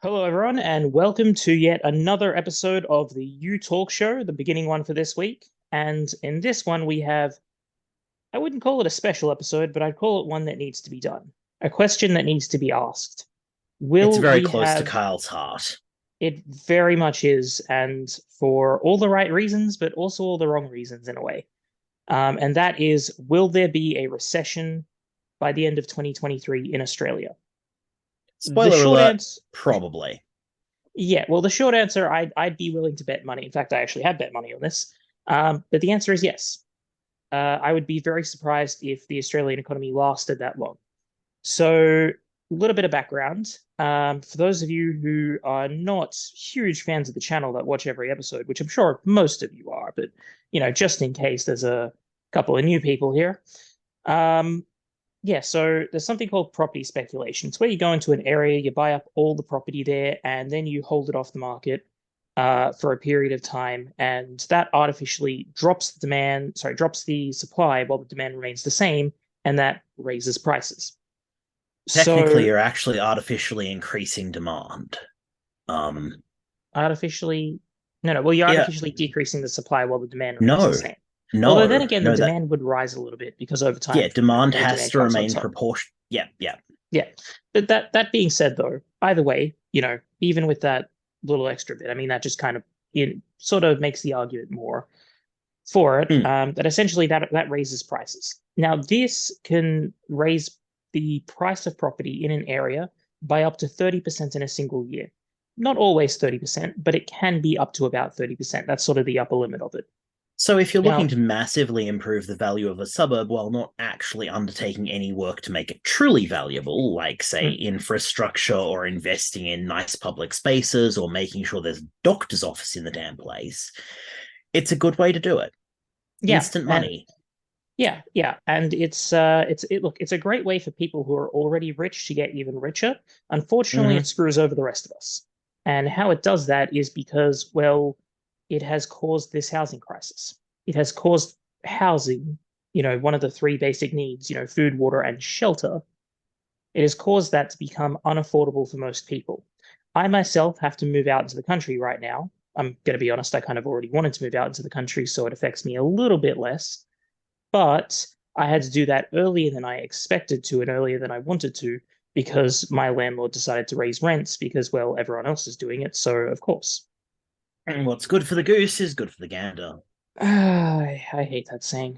Hello, everyone, and welcome to yet another episode of the You Talk Show, the beginning one for this week. And in this one, we have, I wouldn't call it a special episode, but I'd call it one that needs to be done. A question that needs to be asked. It's Will very we close to have, Kyle's heart. it very much is, and for all the right reasons, but also all the wrong reasons in a way. And that is, will there be a recession by the end of 2023 in Australia? The Spoiler short alert, answer, probably. Yeah, well, the short answer, I'd be willing to bet money. In fact, I actually have bet money on this. But the answer is yes. I would be very surprised if the Australian economy lasted that long. So, a little bit of background. For those of you who are not huge fans of the channel that watch every episode, which I'm sure most of you are, but just in case there's a couple of new people here. Um, yeah, so there's something called property speculation. It's where you go into an area, you buy up all the property there, and then you hold it off the market for a period of time, and that artificially drops the supply while the demand remains the same, and that raises prices. Technically, So you're actually artificially increasing demand. Um, artificially, no, no, well, you're yeah, artificially decreasing the supply while the demand remains the no, same. Although then no, again, the no. That demand would rise a little bit because over yeah, time, demand more has demand to comes on remain top. proportion. Yeah, yeah. Yeah. But that being said though, either way, even with that little extra bit, I mean that just kind of sort of makes the argument more for it, Mm. that essentially that raises prices. Now this can raise the price of property in an area by up to 30% in a single year. Not always 30%, but it can be up to about 30%. That's sort of the upper limit of it. So, if you're looking Now, to massively improve the value of a suburb while not actually undertaking any work to make it truly valuable, like, say, mm, infrastructure or investing in nice public spaces or making sure there's a doctor's office in the damn place, it's a good way to do it. yeah, Instant and money. yeah, and it's a great way for people who are already rich to get even richer. Unfortunately, it Mm-hmm. screws over the rest of us. And how it does that is because, well, it has caused this housing crisis. It has caused housing, one of the three basic needs, food, water, and shelter. It has caused that to become unaffordable for most people. I myself have to move out into the country right now. I'm going to be honest, I kind of already wanted to move out into the country, so it affects me a little bit less, but I had to do that earlier than I expected to and earlier than I wanted to because my landlord decided to raise rents because, well, everyone else is doing it. So, of course. And what's good for the goose is good for the gander. I hate that saying.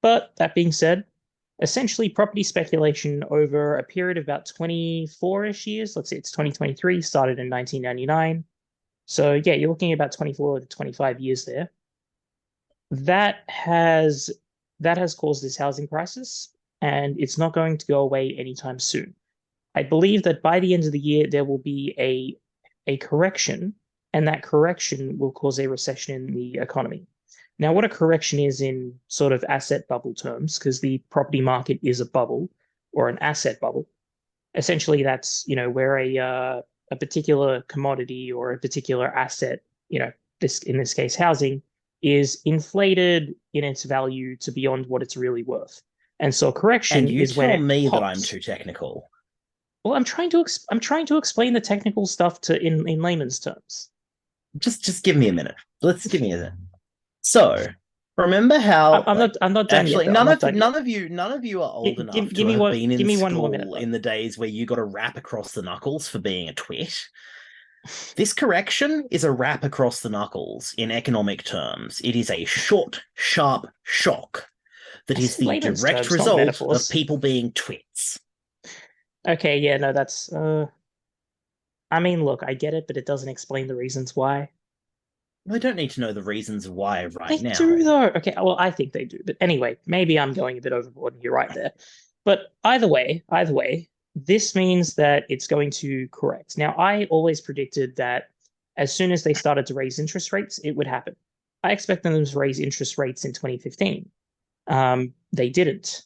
But that being said, essentially property speculation over a period of about 24-ish years, let's say it's 2023, started in 1999. So, yeah, you're looking at about 24 to 25 years there. That has that has caused this housing crisis, and it's not going to go away anytime soon. I believe that by the end of the year there will be a correction, and that correction will cause a recession in the economy. Now, what a correction is in sort of asset bubble terms, because the property market is a bubble or an asset bubble. Essentially, that's where a particular commodity or a particular asset, this in this case housing, is inflated in its value to beyond what it's really worth. And so a And correction you is when tell it me that I'm pops. too technical. Well, I'm trying to explain the technical stuff to in layman's terms. Just give me a minute. Let's give me a minute. So, remember I'm, how, I'm like, not I'm not done yet actually though. I'm not done yet. none of you are old enough to Give me have what been give in me one more minute school though. in the days where you got a rap across the knuckles for being a twit. This correction is a rap across the knuckles in economic terms. It is a short, sharp shock that I is said the layman's direct terms, not result of metaphors. people being twits. Okay, yeah, no, that's I mean, look, I get it, but it doesn't explain the reasons why. I don't need to know the reasons why right They do now. though. Okay, well, I think they do. But anyway, maybe I'm going a bit overboard and you're right there. But either way, this means that it's going to correct. Now, I always predicted that as soon as they started to raise interest rates, it would happen. I expected them to raise interest rates in 2015. They didn't.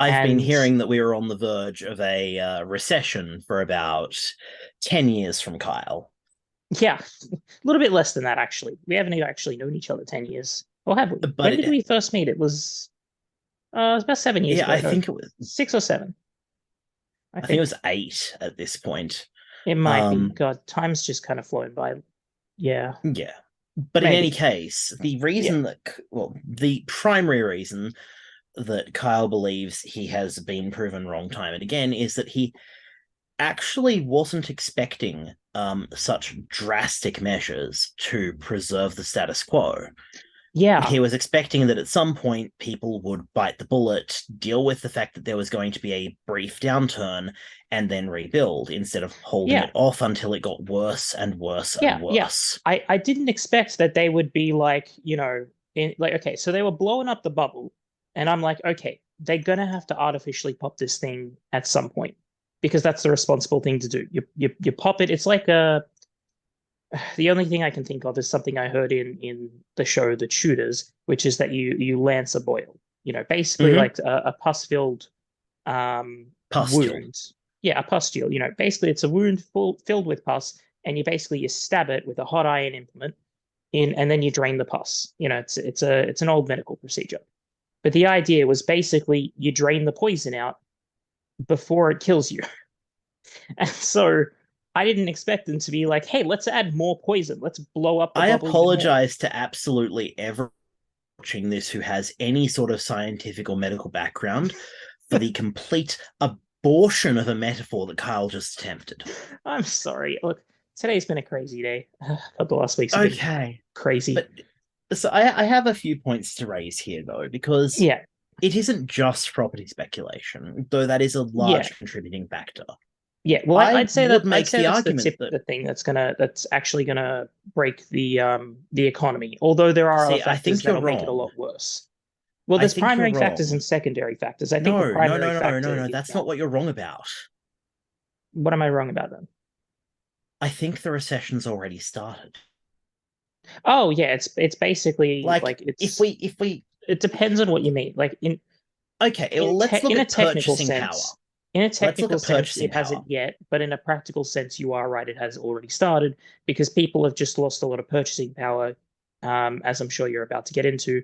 I've been And hearing that we were on the verge of a recession for about 10 years from Kyle. yeah, a little bit less than that, actually. We haven't even actually known each other 10 years. Or have we? But When did we first meet? It was about 7 years yeah, ago. No, 6 or 7, I I think it think. was 8 at this point. It might be. Um, God, time's just kind of flown by. Yeah, yeah. But in any maybe. case, the Yeah. reason that, well, the primary reason that Kyle believes he has been proven wrong time and again is that he actually wasn't expecting such drastic measures to preserve the status quo. Yeah. He was expecting that at some point people would bite the bullet, deal with the fact that there was going to be a brief downturn, and then rebuild instead of holding Yeah. it off until it got worse and worse and Yeah. worse. I didn't expect that they would be like, okay, so they were blowing up the bubble, and I'm like, okay, they're gonna have to artificially pop this thing at some point because that's the responsible thing to do. You pop it. It's like the only thing I can think of is something I heard in the show The Tudors, which is that you lance a boil. Basically Mm-hmm. like a pus-filled Pustule. wound. Yeah, a pustule. Basically it's a wound filled with pus, and you stab it with a hot iron implement in, and then you drain the pus. It's an old medical procedure. But the idea was basically you drain the poison out before it kills you. And so I didn't expect them to be like, hey, let's add more poison. Let's blow up the I bubble even more. apologize to absolutely everyone watching this who has any sort of scientific or medical background for the complete abortion of a metaphor that Kyle just attempted. I'm sorry. Look, today's been a crazy day. The last weeks have been Okay, crazy. but so I have a few points to raise here though, because Yeah, it isn't just property speculation, though that is a yeah, large contributing factor. yeah. Well, I would I'd make say the that's the argument tip, that, the thing that's actually gonna break the economy. Although there are other see, I factors think you're that'll make it a wrong. lot worse. Well, I there's think you're primary factors and wrong. secondary factors. I think the No, no, primary no, no, no, factor no. is That's not that. what you're wrong about. What am I wrong about then? I think the recession's already started. Oh yeah, it's basically Like, like if we it depends on what you mean. Like okay, well, let's look in a at technical purchasing power. sense, in a Let's look technical at sense, purchasing it power. hasn't yet, but in a practical sense, you are right. It has already started because people have just lost a lot of purchasing power, as I'm sure you're about to get into,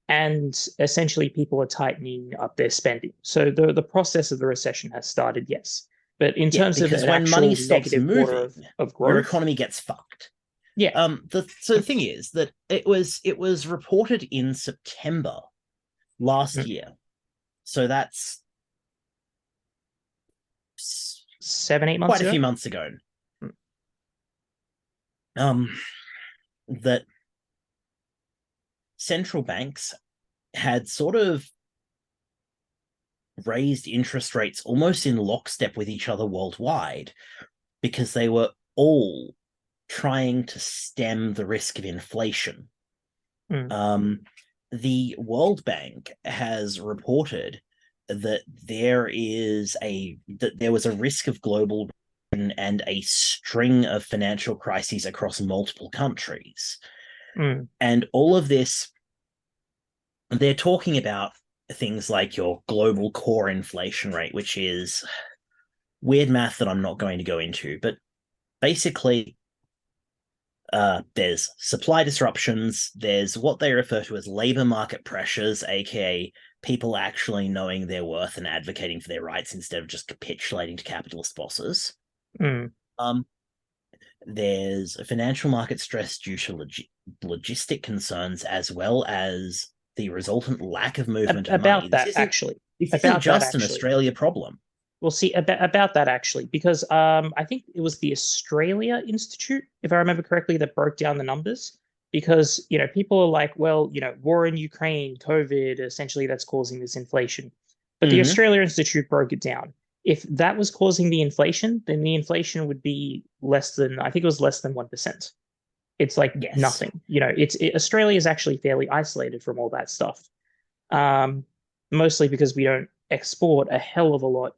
and essentially people are tightening up their spending. So the process of the recession has started, yes, but in Yeah, terms of because an when money actual stops negative quarter moving, of your growth, economy gets fucked. yeah, The thing is that it was reported in September last mm, year. So that's 7, 8 months quite a ago. few months ago. Mm, Um that central banks had sort of raised interest rates almost in lockstep with each other worldwide because they were all trying to stem the risk of inflation. mm, Um, the World Bank has reported that there was a risk of global and a string of financial crises across multiple countries. mm. And all of this, they're talking about things like your global core inflation rate, which is weird math that I'm not going to go into. But basically, there's supply disruptions, there's what they refer to as labor market pressures, aka people actually knowing their worth and advocating for their rights instead of just capitulating to capitalist bosses. Mm. Um, there's financial market stress due to logistic concerns as well as the resultant lack of movement of money. About This that isn't actually, this isn't about that just an actually. Australia problem. We'll see about that actually, because I think it was the Australia Institute, if I remember correctly, that broke down the numbers. Because people are like, well, war in Ukraine, COVID, essentially that's causing this inflation. But the Mm-hmm. Australia Institute broke it down. If that was causing the inflation, then the inflation would be less than, I think it was less than 1%. It's like Yes. nothing. Australia is actually fairly isolated from all that stuff. Um, Mostly because we don't export a hell of a lot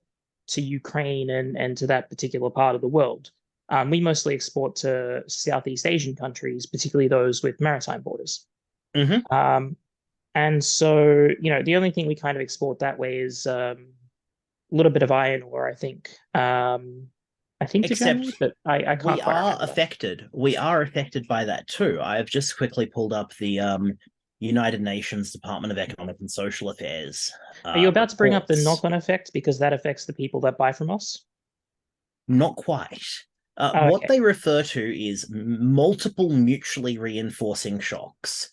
to Ukraine and to that particular part of the world. We mostly export to Southeast Asian countries, particularly those with maritime borders. Mm-hmm. Um, and so, the only thing we kind of export that way is a little bit of iron ore, I think. I think to Germany, Except but I we can't quite are remember. affected. We are affected by that too. I have just quickly pulled up the United Nations Department of Economic and Social Affairs Are you about to bring up the reports. knock-on effect because that affects the people that buy from us? Not quite. Oh, What okay. they refer to is multiple mutually reinforcing shocks,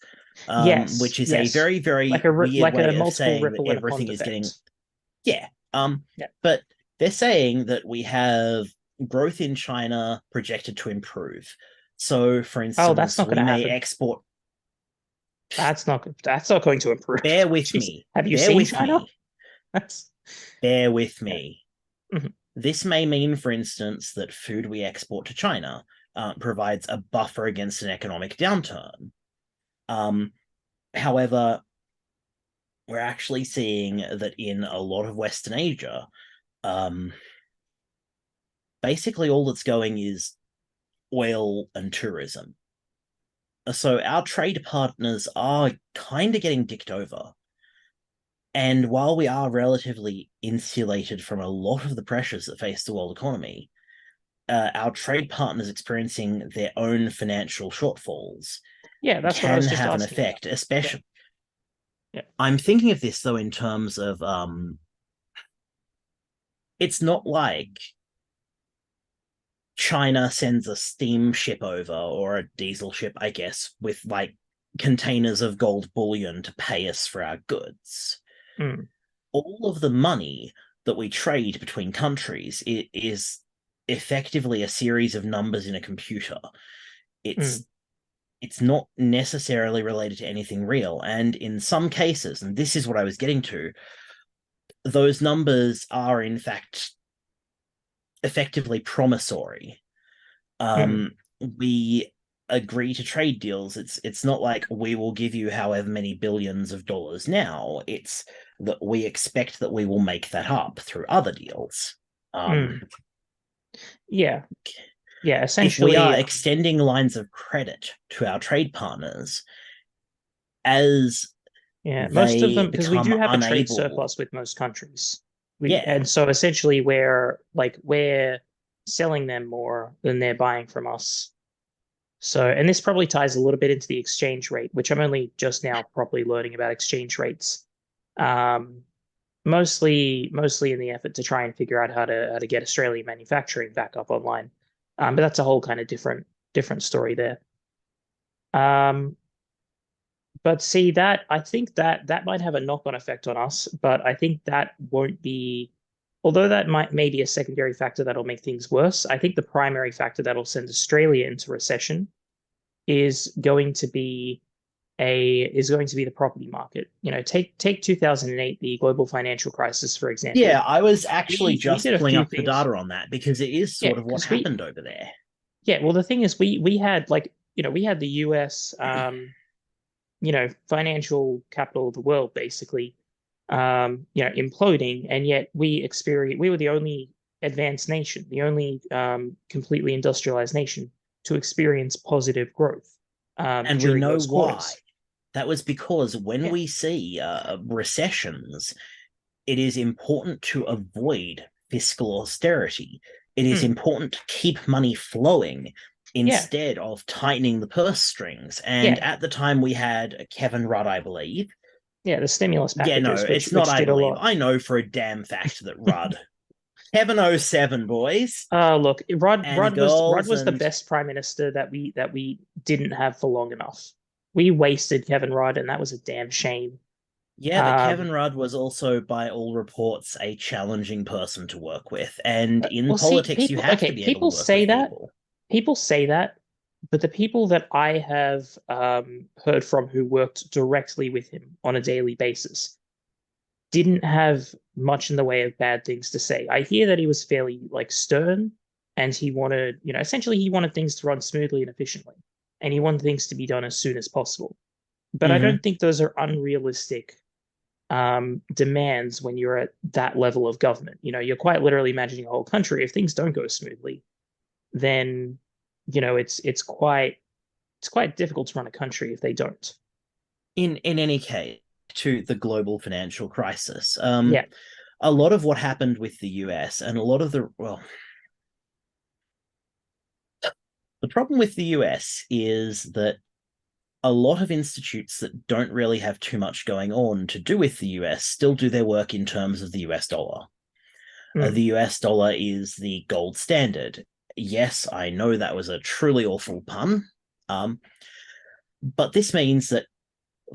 Yes, which is a yes. very, very Like weird a way of multiple saying that ripple in a pond everything is getting, effect. yeah. Yeah. But they're saying that we have growth in China projected to improve. So, for Oh, that's instance, not going we to may happen. export. That's not going to improve. Bear with Jeez. me. Have you Bear seen with China? me. That's Bear with yeah. me. Mhm. This may mean, for instance, that food we export to China provides a buffer against an economic downturn. Um, However, we're actually seeing that in a lot of Western Asia, um, basically all that's going is oil and tourism. So our trade partners are kind of getting dicked over. And while we are relatively insulated from a lot of the pressures that face the world economy, our trade partners experiencing their own financial shortfalls Yeah, that's what I can was just have an asking about. effect, Yeah. especially. Yeah. I'm thinking of this though in terms of it's not like China sends a steamship over or a diesel ship, I guess, with like containers of gold bullion to pay us for our goods. Mm, All of the money that we trade between countries is effectively a series of numbers in a computer. mm, It's it's not necessarily related to anything real. And in some cases, and this is what I was getting to, those numbers are in fact effectively promissory. mm, Um, we agree to trade deals. It's not like we will give you however many billions of dollars now. It's that we expect that we will make that up through other deals. Um, mm. Yeah. Yeah. if we are Essentially, extending lines of credit to our trade partners as yeah, most of they them, because we become do have a trade unable, surplus with most countries. yeah, And so essentially we're selling them more than they're buying from us. So, and this probably ties a little bit into the exchange rate, which I'm only just now properly learning about exchange rates. Um, mostly in the effort to try and figure out how to get Australian manufacturing back up online. But that's a whole kind of different story there. Um, but see that I think that might have a knock-on effect on us, but I think that won't be, although that might maybe a secondary factor that'll make things worse. I think the primary factor that'll send Australia into recession is going to be the property market. Take 2008, the global financial crisis, for example. yeah, I was actually We just did a pulling few up the things. data on that because it is Yeah, sort of what because happened over there. well, the thing is, we had like, we had the US, financial capital of the world, basically, imploding, and yet we were the only advanced nation, the only completely industrialized nation to experience positive growth And we during know those why. quarters. That was because when Yeah. we see recessions, it is important to avoid fiscal austerity. It is Mm. important to keep money flowing Yeah. instead of tightening the purse strings. And Yeah. at the time, we had Kevin Rudd, I believe. Yeah. The stimulus Yeah, no, packages, which it's not which I did a believe. lot. I know for a damn fact that Rudd, Kevin '07, boys Look, and Rudd girls, was the and best prime minister that we didn't have for long enough. We wasted Kevin Rudd, and that was a damn shame. yeah, but Kevin Um, Rudd was also, by all reports, a challenging person to work with. And in well, see, politics, you have to be able to work with people. people say that, but the people that I have heard from who worked directly with him on a daily basis didn't have much in the way of bad things to say. I hear that he was fairly like stern, and he wanted, essentially he wanted things to run smoothly and efficiently, and he wanted things to be done as soon as possible. But I Mm-hmm. don't think those are unrealistic demands when you're at that level of government. You're quite literally managing a whole country. If things don't go smoothly, then it's quite difficult to run a country if they don't. In any case, to the global financial crisis, Yeah. a lot of what happened with the US and a lot of the problem with the US is that a lot of institutes that don't really have too much going on to do with the US still do their work in terms of the US dollar. Mm, The US dollar is the gold standard. Yes, I know that was a truly awful pun. Um, but this means that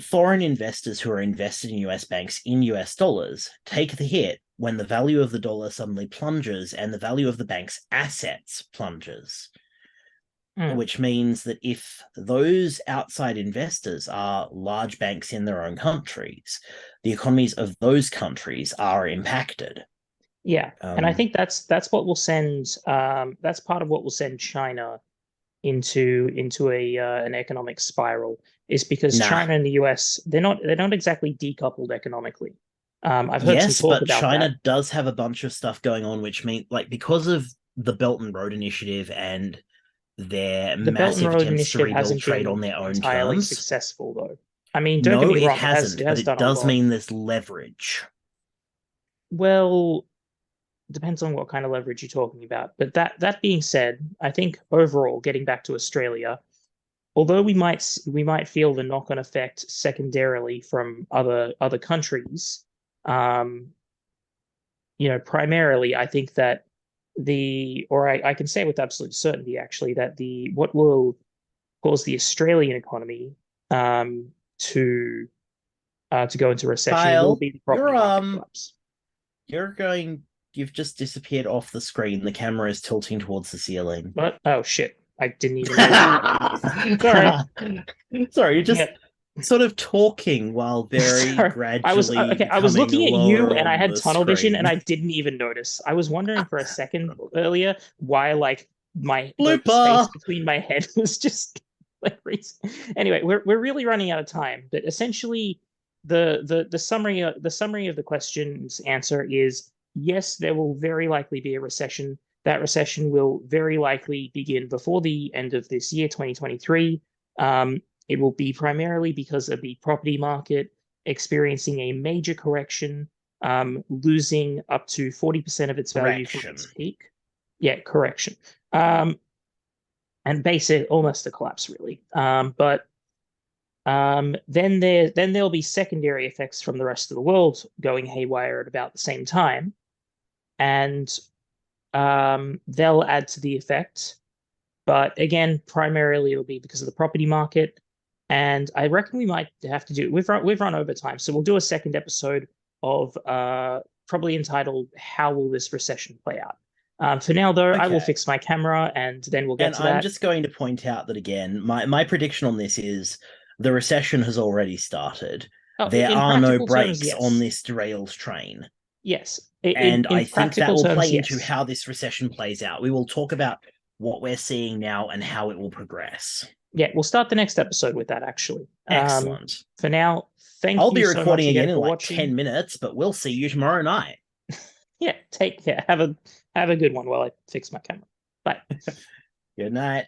foreign investors who are invested in US banks in US dollars take the hit when the value of the dollar suddenly plunges and the value of the bank's assets plunges. Mm. Which means that if those outside investors are large banks in their own countries, the economies of those countries are impacted. Yeah, and I Um, think that's what will send that's part of what will send China into a an economic spiral is because nah, China and the US they're not exactly decoupled economically. I've heard some yes, talk but about that. China does have a bunch of stuff going on, which means, like, because of the Belt and Road Initiative and their The Belt and massive Road attempts to Initiative rebuild hasn't trade on been their own entirely terms. successful though. I mean, don't get No, me it wrong, it hasn't, but has it done a does lot. mean there's leverage. Well, depends on what kind of leverage you're talking about. But that being said, I think overall, getting back to Australia, although we might feel the knock-on effect secondarily from other countries, um, primarily I think that I can say with absolute certainty actually that the what will cause the Australian economy um, to to go into recession will Kyle, be the property market collapse. you're going. You've just disappeared off the screen. The camera is tilting towards the ceiling. But oh shit, I didn't even notice that. Sorry. Sorry, you're Yeah, just sort of talking while very sorry. I was gradually okay. I was becoming looking at you lower and I on had the tunnel vision and screen. I didn't even notice. I was wondering for a second earlier why like the space Blooper! between my head was just like anyway, we're really running out of time, but essentially the summary of the question's answer is yes, there will very likely be a recession. That recession will very likely begin before the end of this year, 2023. It will be primarily because of the property market experiencing a major correction, losing up to 40% of its value from its Correction. peak. Yeah, correction. Um, and basic almost a collapse really. But then there'll be secondary effects from the rest of the world going haywire at about the same time, and they'll add to the effect. But again, primarily it'll be because of the property market. And I reckon we might have to do we've run over time, so we'll do a second episode of probably entitled "How Will This Recession Play Out?" For now, though, I will Okay. fix my camera, and then we'll get And to I'm that. just going to point out that again, my prediction on this is the recession has already started. Oh, There in are no practical terms, brakes on yes, this derailed train. yes. In And in I think that practical will terms, play into yes. how this recession plays out. We will talk about what we're seeing now and how it will progress. Yeah, we'll start the next episode with that actually. Excellent. For now, thank I'll you be so much recording again again in for like watching. 10 minutes, but we'll see you tomorrow night. Yeah, take care. Have a good one while I fix my camera. Bye. Good night.